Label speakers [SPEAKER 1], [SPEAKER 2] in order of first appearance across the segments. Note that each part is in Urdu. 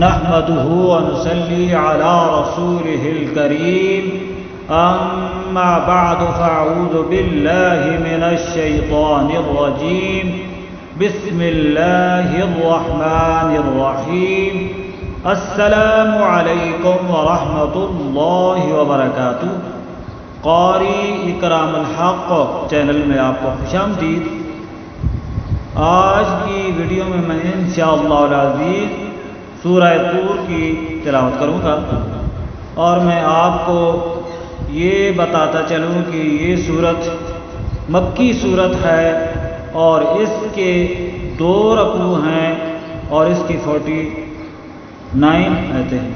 [SPEAKER 1] نحمده ونصلي على رسوله الكريم أما بعد فأعوذ بالله من الشيطان الرجيم بسم الله الرحمن الرحيم السلام علیکم ورحمۃ اللہ وبرکاتہ۔ قاری اکرام الحق چینل میں آپ کو خوش آمدید۔ آج کی ویڈیو میں انشاءاللہ العزیز سورہ طور کی تلاوت کروں گا، اور میں آپ کو یہ بتاتا چلوں کہ یہ سورت مکی سورت ہے اور اس کے 2 رکوع ہیں اور اس کی 49 آیتیں ہیں۔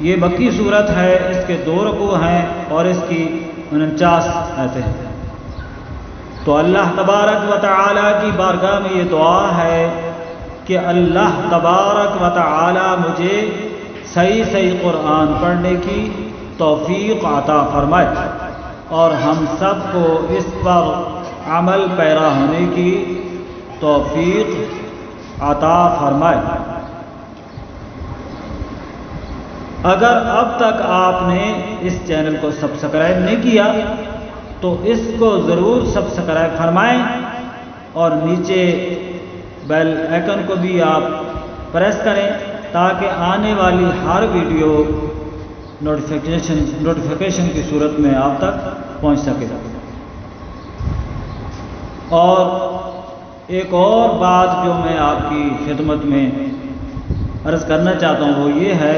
[SPEAKER 1] یہ مکی صورت ہے، اس کے 2 رکوع ہیں اور اس کی 49 آیتیں ہیں۔ تو اللہ تبارک و تعالی کی بارگاہ میں یہ دعا ہے کہ اللہ تبارک و تعالی مجھے صحیح قرآن پڑھنے کی توفیق عطا فرمائے اور ہم سب کو اس پر عمل پیرا ہونے کی توفیق عطا فرمائے۔ اگر اب تک آپ نے اس چینل کو سبسکرائب نہیں کیا تو اس کو ضرور سبسکرائب فرمائیں اور نیچے بیل آئیکن کو بھی آپ پریس کریں تاکہ آنے والی ہر ویڈیو نوٹیفیکیشن کی صورت میں آپ تک پہنچ سکے۔ اور ایک اور بات جو میں آپ کی خدمت میں عرض کرنا چاہتا ہوں وہ یہ ہے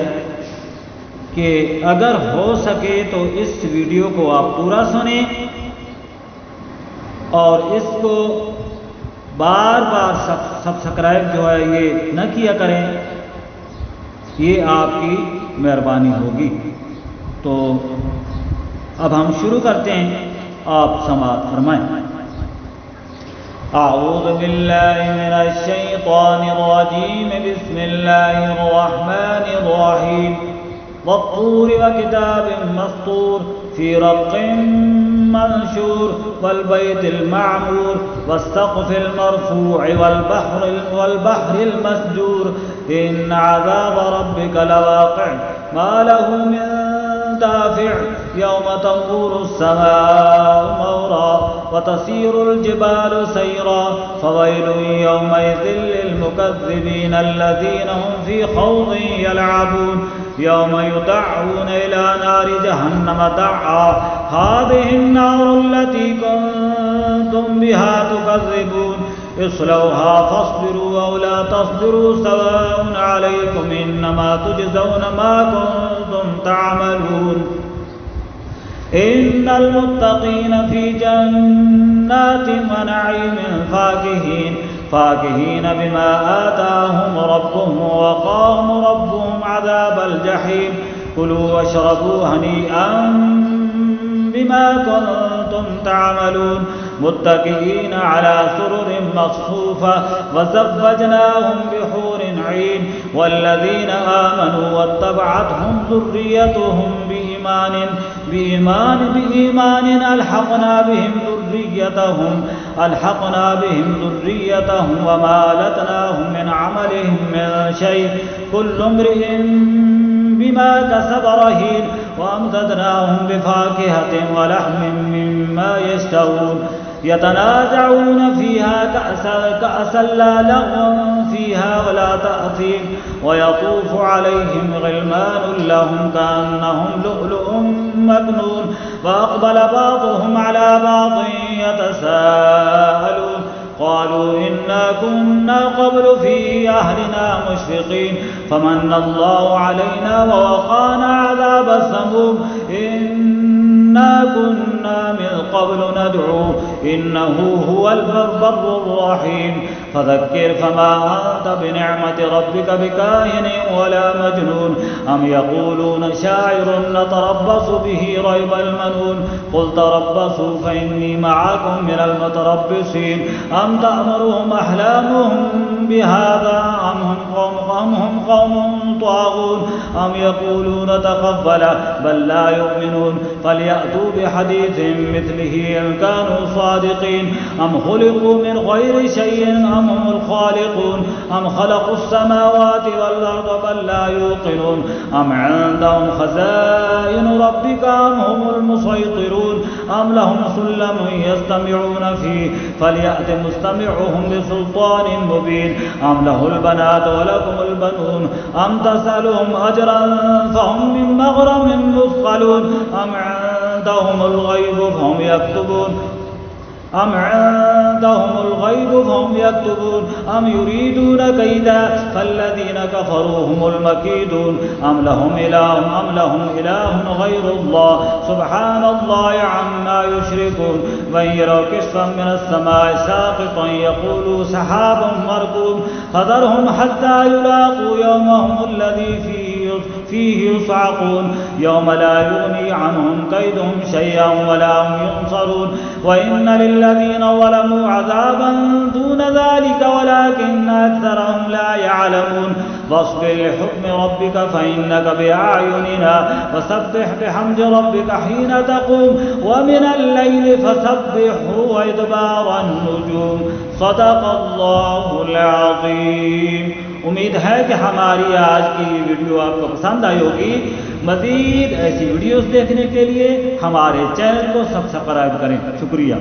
[SPEAKER 1] کہ اگر ہو سکے تو اس ویڈیو کو آپ پورا سنیں اور اس کو بار بار سبسکرائب جو ہے یہ نہ کیا کریں، یہ آپ کی مہربانی ہوگی۔ تو اب ہم شروع کرتے ہیں، آپ سماعت فرمائیں۔ اعوذ باللہ من الشیطان الرجیم بسم اللہ الرحمن الرحیم والطور وكتاب مسطور في رق منشور والبيت المعمور والسقف المرفوع والبحر المسجور إن عذاب ربك لواقع ما له من دافع يوم تمور السماء مورا وتسير الجبال سيرا فويل يومئذ للمكذبين الذين هم في خوض يلعبون يوم يدعون إلى نار جهنم دعا هذه النار التي كنتم بها تكذبون اصلوها فاصبروا أو لا تصبروا سواء عليكم إنما تجزون ما كنتم تعملون إن المتقين في جنات ونعيم فاكهين بما آتاهم ربهم ووقاهم ربهم عذاب الجحيم كلوا واشربوا هنيئا بما كنتم تعملون متكئين على سرر مصفوفة وزوجناهم بحور عين والذين آمنوا واتبعتهم ذريتهم بإيمان ألحقنا بهم ذريتهم وما ألتناهم من عملهم من شيء كل امرئ بما كسب رهين وأمددناهم بفاكهة ولحم مما يشتهون يتنازعون فيها كأسا لا لغو فيها ولا تأثيم ويطوف عليهم غلمان لهم كأنهم لؤلؤ مكنون وأقبل بعضهم على بعض يتساءلون قالوا إنا كنا قبل في أهلنا مشفقين فمن الله علينا ووقانا عذاب السموم إنا كنا من قبل ندعوه إنه هو البر الرحيم فذكر فما أنت بنعمة ربك بكاهن ولا مجنون أم يقولون شاعر نتربص به ريب المنون قل تربصوا فإني معكم من المتربصين أم تأمرهم أحلامهم بهذا أم هم قوم طاغون أم يقولون تقبل بل لا يؤمنون فليأتوا بحديث مثله إن كانوا صادقين أم خلقوا من غير شيء أم هم الخالقون أم خلقوا السماوات والأرض بل لا يوقنون أم عندهم خزائن ربك أم هم المسيطرون أم لهم سلم يستمعون فيه فليأت مستمعهم بسلطان مبين أم له البنات ولكم البنون أم تسألهم أجرا فهم من مغرم مثقلون أم عندهم الغيب فهم يكتبون أم يريدون كيدا فالذين كفروا هم المكيدون أم لهم إله غير الله سبحان الله عما يشركون وإن يروا كسفا من السماء ساقطا يقولوا سحاب مركوم فذرهم حتى يلاقوا يومهم الذي فيه يصعقون يوم لا يغني عنهم كيدهم شيئا ولا هم ينصرون وإن للذين ظلموا عذابا دون ذلك ولكن أكثرهم لا يعلمون فاصبر لحكم ربك فإنك بأعيننا وسبح بحمد ربك حين تقوم ومن الليل فسبحه وإدبار النجوم صدق اللہ العظیم۔ امید ہے کہ ہماری آج کی ویڈیو آپ کو پسند آئی ہوگی۔ مزید ایسی ویڈیوز دیکھنے کے لیے ہمارے چینل کو سبسکرائب کریں۔ شکریہ۔